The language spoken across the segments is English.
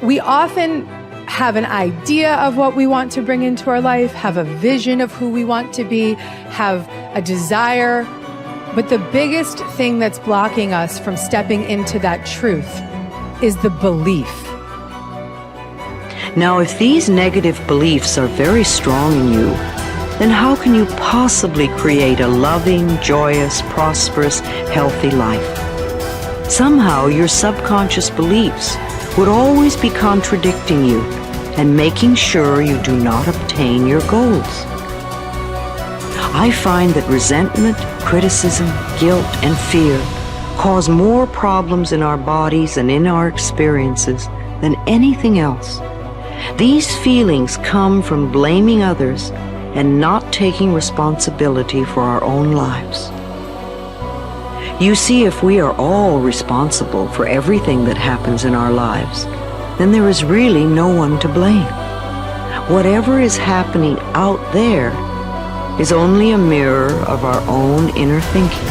We often have an idea of what we want to bring into our life, have a vision of who we want to be, have a desire. But the biggest thing that's blocking us from stepping into that truth is the belief. Now, if these negative beliefs are very strong in you, then how can you possibly create a loving, joyous, prosperous, healthy life? Somehow your subconscious beliefs would always be contradicting you and making sure you do not obtain your goals. I find that resentment, criticism, guilt, and fear cause more problems in our bodies and in our experiences than anything else. These feelings come from blaming others and not taking responsibility for our own lives. You see, if we are all responsible for everything that happens in our lives, then there is really no one to blame. Whatever is happening out there is only a mirror of our own inner thinking.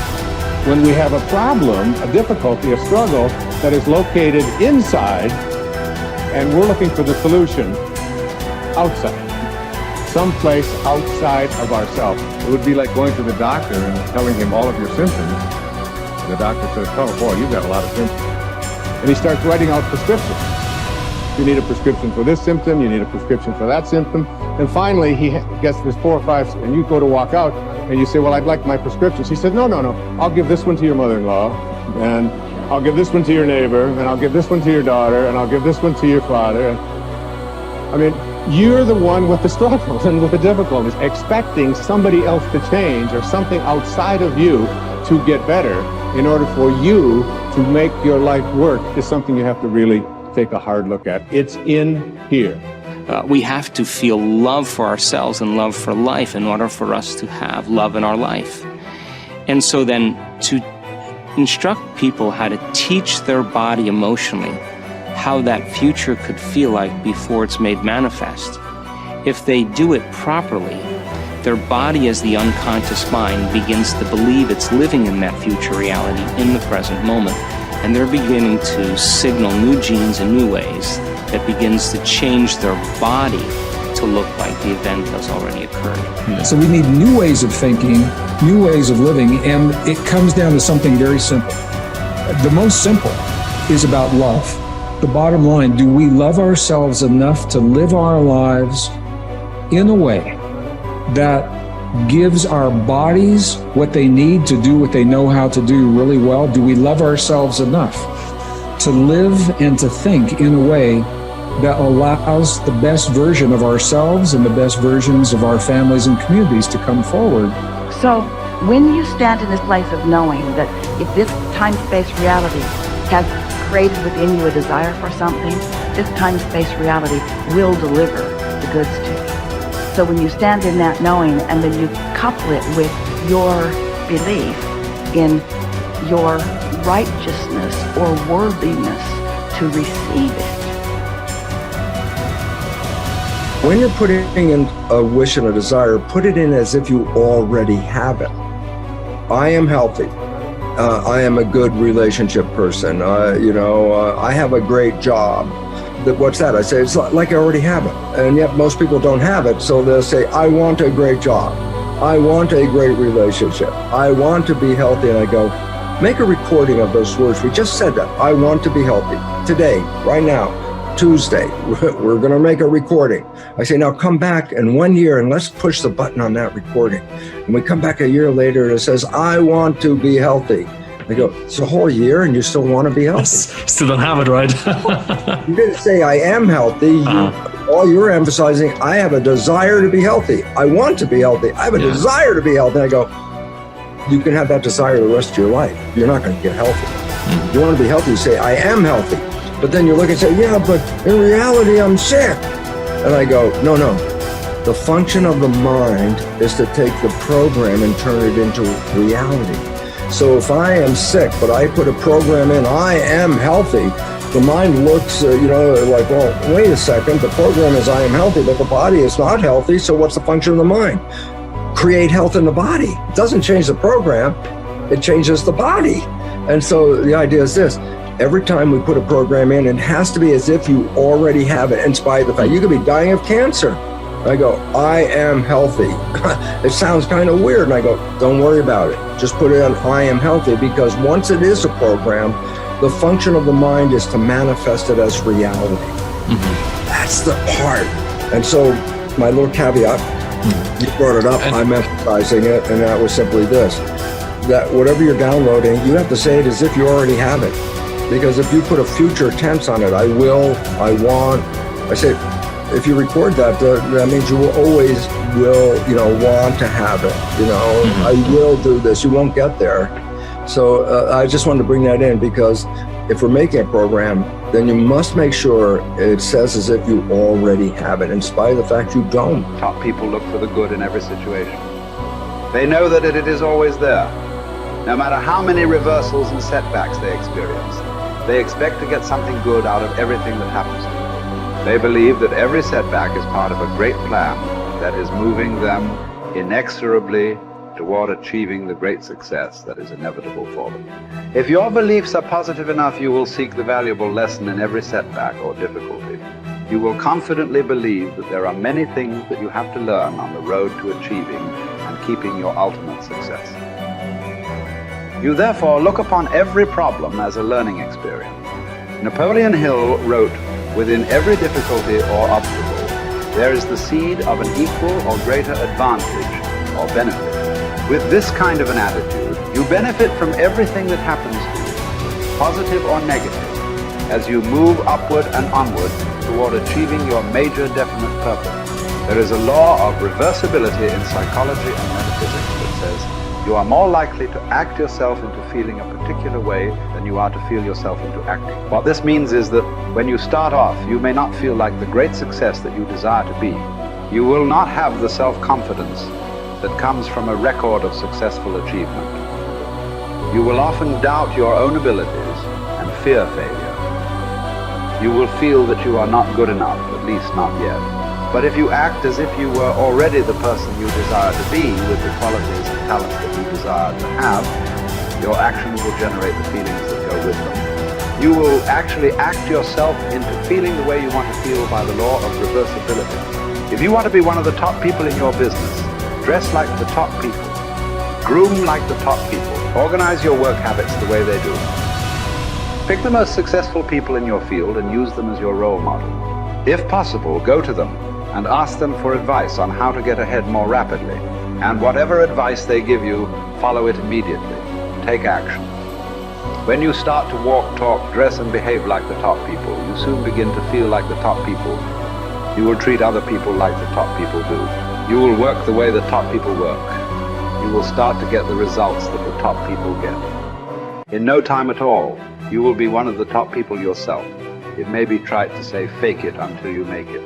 When we have a problem, a difficulty, a struggle that is located inside, and we're looking for the solution outside, someplace outside of ourselves. It would be like going to the doctor and telling him all of your symptoms. And the doctor says, oh boy, you've got a lot of symptoms. And he starts writing out prescriptions. You need a prescription for this symptom, you need a prescription for that symptom. And finally, he gets this 4 or 5, and you go to walk out, and you say, well, I'd like my prescriptions. He said, no, I'll give this one to your mother-in-law, and I'll give this one to your neighbor, and I'll give this one to your daughter, and I'll give this one to your father. I mean, you're the one with the struggles and with the difficulties, expecting somebody else to change or something outside of you to get better in order for you to make your life work is something you have to really take a hard look at. It's in here. We have to feel love for ourselves and love for life in order for us to have love in our life. And so then to instruct people how to teach their body emotionally how that future could feel like before it's made manifest. If they do it properly, their body as the unconscious mind begins to believe it's living in that future reality in the present moment. And they're beginning to signal new genes in new ways that begins to change their body to look like the event has already occurred. So we need new ways of thinking, new ways of living, and it comes down to something very simple. The most simple is about love. The bottom line, do we love ourselves enough to live our lives in a way that gives our bodies what they need to do what they know how to do really well? Do we love ourselves enough to live and to think in a way that allows the best version of ourselves and the best versions of our families and communities to come forward? So when you stand in this place of knowing that if this time-space reality has created within you a desire for something, this time-space reality will deliver the goods to you. So when you stand in that knowing and then you couple it with your belief in your righteousness or worthiness to receive it. When you're putting in a wish and a desire, put it in as if you already have it. I am healthy. I am a good relationship person. I have a great job. What's that? I say, it's like I already have it. And yet most people don't have it. So they'll say, I want a great job. I want a great relationship. I want to be healthy. And I go, make a recording of those words. We just said that. I want to be healthy. Today, right now, Tuesday, we're going to make a recording. I say, now come back in 1 year and let's push the button on that recording. And we come back a year later and it says, I want to be healthy. I go, it's a whole year and you still want to be healthy? Still don't have it, right? You didn't say I am healthy. All you're emphasizing, I have a desire to be healthy. I want to be healthy. I have a desire to be healthy. And I go, you can have that desire the rest of your life. You're not going to get healthy. You want to be healthy, you say, I am healthy. But then you look and say, yeah, but in reality, I'm sick. And I go, no. The function of the mind is to take the program and turn it into reality. So if I am sick, but I put a program in, I am healthy, the mind looks, like, well, wait a second, the program is I am healthy, but the body is not healthy, so what's the function of the mind? Create health in the body. It doesn't change the program, it changes the body. And so the idea is this, every time we put a program in, it has to be as if you already have it, in spite of the fact you could be dying of cancer. I go, I am healthy. It sounds kind of weird. And I go, don't worry about it. Just put it on I am healthy, because once it is a program, the function of the mind is to manifest it as reality. That's the part. And so my little caveat, you brought it up, I'm emphasizing it, and that was simply this, that whatever you're downloading, you have to say it as if you already have it. Because if you put a future tense on it, I will, I want, I say, if you record that, that means you will always want to have it. I will do this. You won't get there. So I just wanted to bring that in, because if we're making a program, then you must make sure it says as if you already have it, in spite of the fact you don't. Top people look for the good in every situation. They know that it is always there. No matter how many reversals and setbacks they experience, they expect to get something good out of everything that happens to them. They believe that every setback is part of a great plan that is moving them inexorably toward achieving the great success that is inevitable for them. If your beliefs are positive enough, you will seek the valuable lesson in every setback or difficulty. You will confidently believe that there are many things that you have to learn on the road to achieving and keeping your ultimate success. You therefore look upon every problem as a learning experience. Napoleon Hill wrote, "Within every difficulty or obstacle, there is the seed of an equal or greater advantage or benefit." With this kind of an attitude, you benefit from everything that happens to you, positive or negative, as you move upward and onward toward achieving your major definite purpose. There is a law of reversibility in psychology and metaphysics that says you are more likely to act yourself into feeling a particular way than you are to feel yourself into acting. What this means is that when you start off, you may not feel like the great success that you desire to be. You will not have the self-confidence that comes from a record of successful achievement. You will often doubt your own abilities and fear failure. You will feel that you are not good enough, at least not yet. But if you act as if you were already the person you desire to be, with the qualities and talents that you desire to have, your actions will generate the feelings that go with them. You will actually act yourself into feeling the way you want to feel by the law of reversibility. If you want to be one of the top people in your business, dress like the top people, groom like the top people, organize your work habits the way they do. Pick the most successful people in your field and use them as your role model. If possible, go to them and ask them for advice on how to get ahead more rapidly. And whatever advice they give you, follow it immediately. Take action. When you start to walk, talk, dress, and behave like the top people, you soon begin to feel like the top people. You will treat other people like the top people do. You will work the way the top people work. You will start to get the results that the top people get. In no time at all, you will be one of the top people yourself. It may be trite to say fake it until you make it,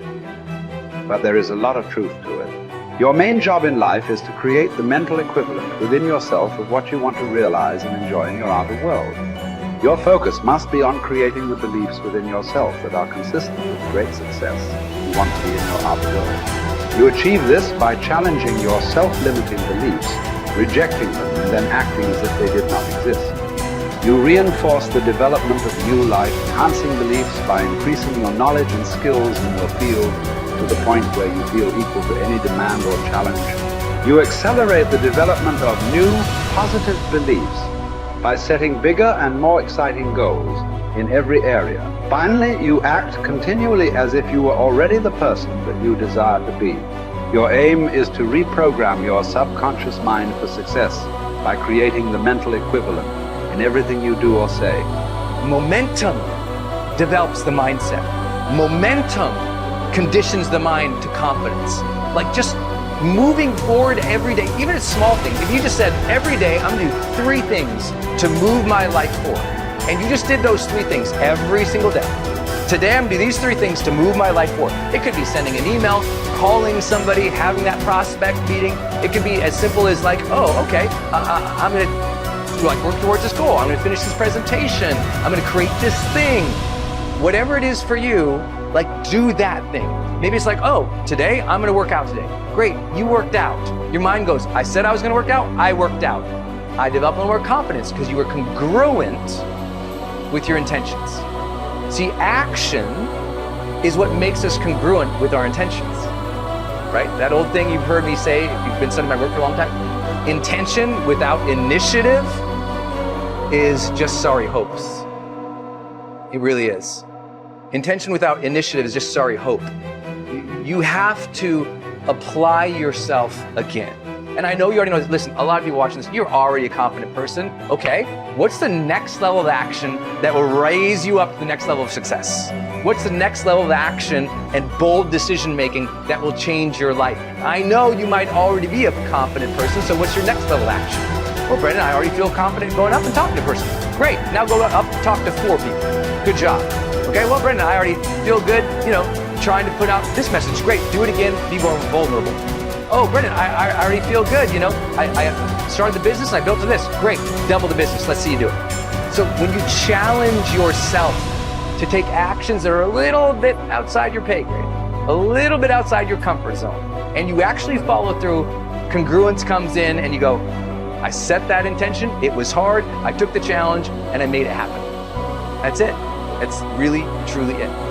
but there is a lot of truth to it. Your main job in life is to create the mental equivalent within yourself of what you want to realize and enjoy in your outer world. Your focus must be on creating the beliefs within yourself that are consistent with great success you want to be in your outer world. You achieve this by challenging your self-limiting beliefs, rejecting them, and then acting as if they did not exist. You reinforce the development of new life, enhancing beliefs by increasing your knowledge and skills in your field to the point where you feel equal to any demand or challenge. You accelerate the development of new, positive beliefs by setting bigger and more exciting goals in every area. Finally, you act continually as if you were already the person that you desire to be. Your aim is to reprogram your subconscious mind for success by creating the mental equivalent in everything you do or say. Momentum develops the mindset. Momentum conditions the mind to confidence. Like just moving forward every day, even a small thing. If you just said, every day I'm gonna do 3 things to move my life forward, and you just did those 3 things every single day. Today I'm gonna do these 3 things to move my life forward. It could be sending an email, calling somebody, having that prospect meeting. It could be as simple as like, oh, okay, I'm gonna work towards this goal. I'm gonna finish this presentation. I'm gonna create this thing. Whatever it is for you, like do that thing. Maybe it's like, oh, today I'm gonna work out today. Great, you worked out. Your mind goes, I said I was gonna work out, I worked out. I developed a little more confidence because you were congruent with your intentions. See, action is what makes us congruent with our intentions, right? That old thing you've heard me say, if you've been studying my work for a long time, intention without initiative is just sorry hopes. It really is. Intention without initiative is just sorry hope. You have to apply yourself again. And I know you already know this. Listen, a lot of people watching this, you're already a confident person. Okay, what's the next level of action that will raise you up to the next level of success? What's the next level of action and bold decision making that will change your life? I know you might already be a confident person, so what's your next level of action? Well, Brendan, I already feel confident going up and talking to a person. Great, now go up and talk to 4 people. Good job. Okay, well, Brendan, I already feel good, trying to put out this message. Great, do it again, be more vulnerable. Oh, Brendan, I already feel good, I started the business and I built to this. Great, double the business, let's see you do it. So when you challenge yourself to take actions that are a little bit outside your pay grade, a little bit outside your comfort zone, and you actually follow through, congruence comes in and you go, I set that intention, it was hard, I took the challenge, and I made it happen. That's it. That's really, truly it.